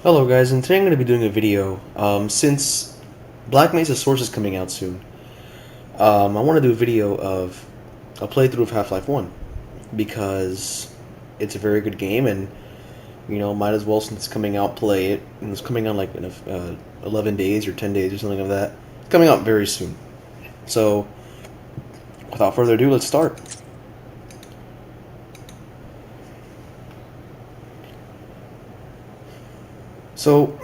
Hello guys, and today I'm going to be doing a video. Since Black Mesa Source is coming out soon, I want to do a video of a playthrough of Half-Life 1 because it's a very good game and, might as well, since it's coming out, play it. And it's coming out like in 11 days or 10 days or something like that. It's coming out very soon. So, without further ado, let's start. So,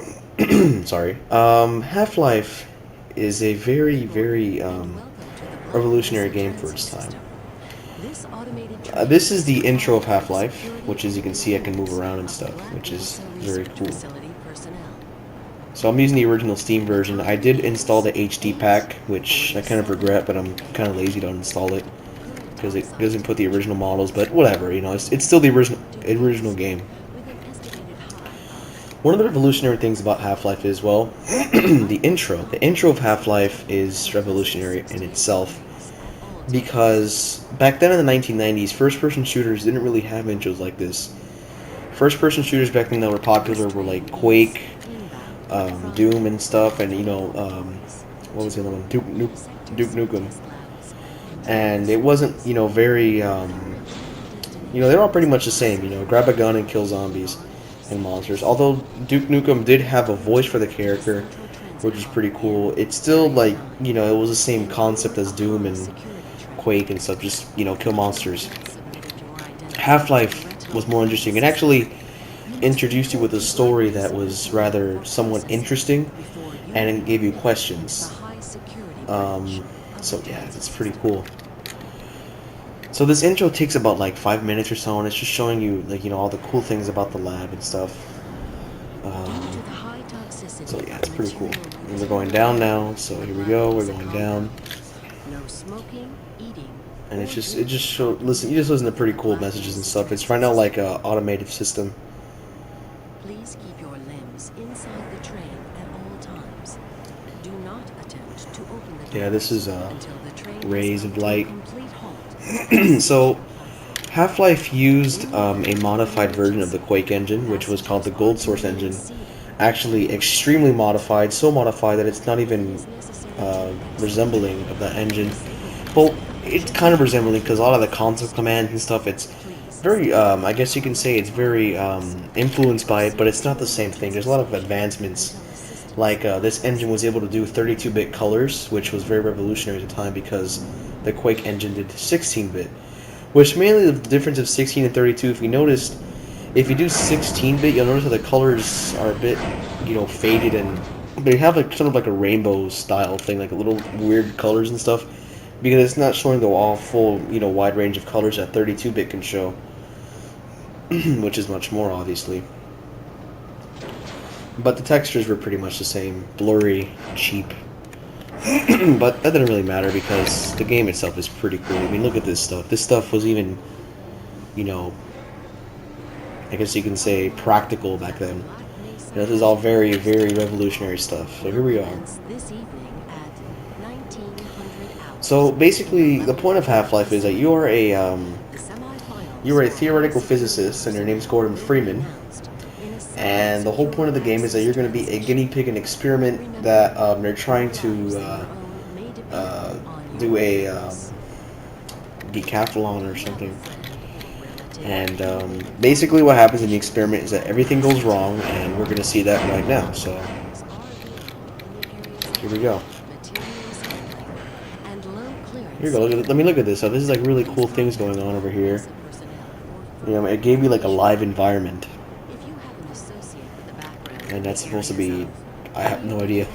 sorry. Half-Life is a very revolutionary game for its time. This is the intro of Half-Life, which, as you can see, I can move around and stuff, which is very cool. So I'm using the original Steam version. I did install the HD pack, which I kind of regret, but I'm kind of lazy to uninstall it because it doesn't put the original models. But whatever, it's still the original game. One of the revolutionary things about Half-Life is, well, the intro. The intro of Half-Life is revolutionary in itself because back then in the 1990s, first-person shooters didn't really have intros like this. First-person shooters back then that were popular were like Quake, Doom, and stuff, and what was the other one? Duke Nukem. And it wasn't, very, they're all pretty much the same. Grab a gun and kill zombies and monsters. Although Duke Nukem did have a voice for the character, which was pretty cool. It's still like, it was the same concept as Doom and Quake and stuff, just, kill monsters. Half-Life was more interesting. It actually introduced you with a story that was rather somewhat interesting, and it gave you questions. So yeah, it's pretty cool. So this intro takes about like 5 minutes or so, and it's just showing you all the cool things about the lab and stuff. So yeah, it's pretty cool. And we're going down now, so here we go. We're going down. And it just show listen. You just listen to pretty cool messages and stuff. It's right now like a automated system. Please keep your limbs inside the train at all times. Do not attempt to open the door. Yeah, this is until the train rays of light. complete halt. So Half-Life used a modified version of the Quake engine, which was called the Gold Source engine. Actually, extremely modified, so modified that it's not even resembling of that engine. Well, it's kind of resembling because a lot of the console commands and stuff, it's very, I guess you can say it's very influenced by it, but it's not the same thing. There's a lot of advancements. Like, this engine was able to do 32-bit colors, which was very revolutionary at the time because the Quake engine did 16-bit. Which mainly the difference of 16 and 32, if you noticed, if you do 16-bit, you'll notice that the colors are a bit, faded, and they have like sort of like a rainbow style thing, like a little weird colors and stuff, because it's not showing the all full, wide range of colors that 32-bit can show, which is much more, obviously. But the textures were pretty much the same, blurry, cheap. But that didn't really matter because the game itself is pretty cool. I mean, look at this stuff. This stuff was even, I guess you can say practical back then. This is all very revolutionary stuff. So here we are. So basically, the point of Half-Life is that you're a theoretical physicist, and your name's Gordon Freeman. And the whole point of the game is that you're going to be a guinea pig, an experiment that they're trying to do a decathlon or something. And basically what happens in the experiment is that everything goes wrong, and we're going to see that right now. So here we go. Here we go. Let me look at this. So this is like really cool things going on over here. It gave you like a live environment. And that's supposed to be, I have no idea.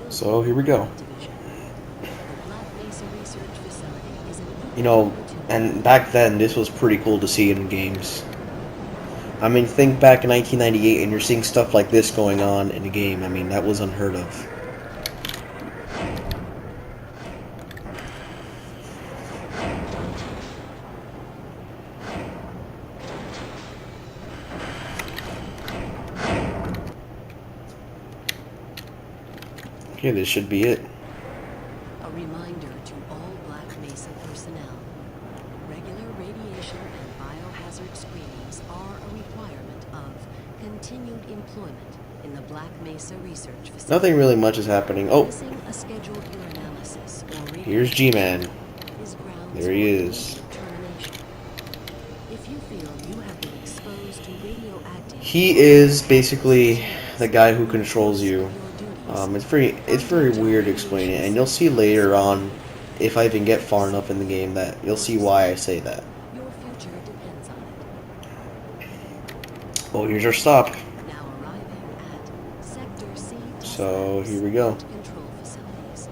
So here we go. And back then this was pretty cool to see in games. I mean, think back in 1998 and you're seeing stuff like this going on in a game. I mean, that was unheard of. Okay, this should be it. A reminder to all Black Mesa personnel. Regular radiation and biohazard screenings are a requirement of continued employment in the Black Mesa research facility. Nothing really much is happening. Oh, Missing a scheduled urinalysis or here's G-Man. is grounds There he for is. immediate termination. If you feel you have been exposed to radioactive, He is basically the guy who controls you. It's very weird to explain it, and you'll see later on, if I even get far enough in the game, that you'll see why I say that. your future depends on it. Oh, here's our stop. Now arriving at Sector C. So here we go. Control facilities.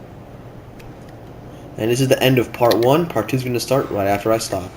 And this is the end of part 1. Part 2 is going to start right after I stop.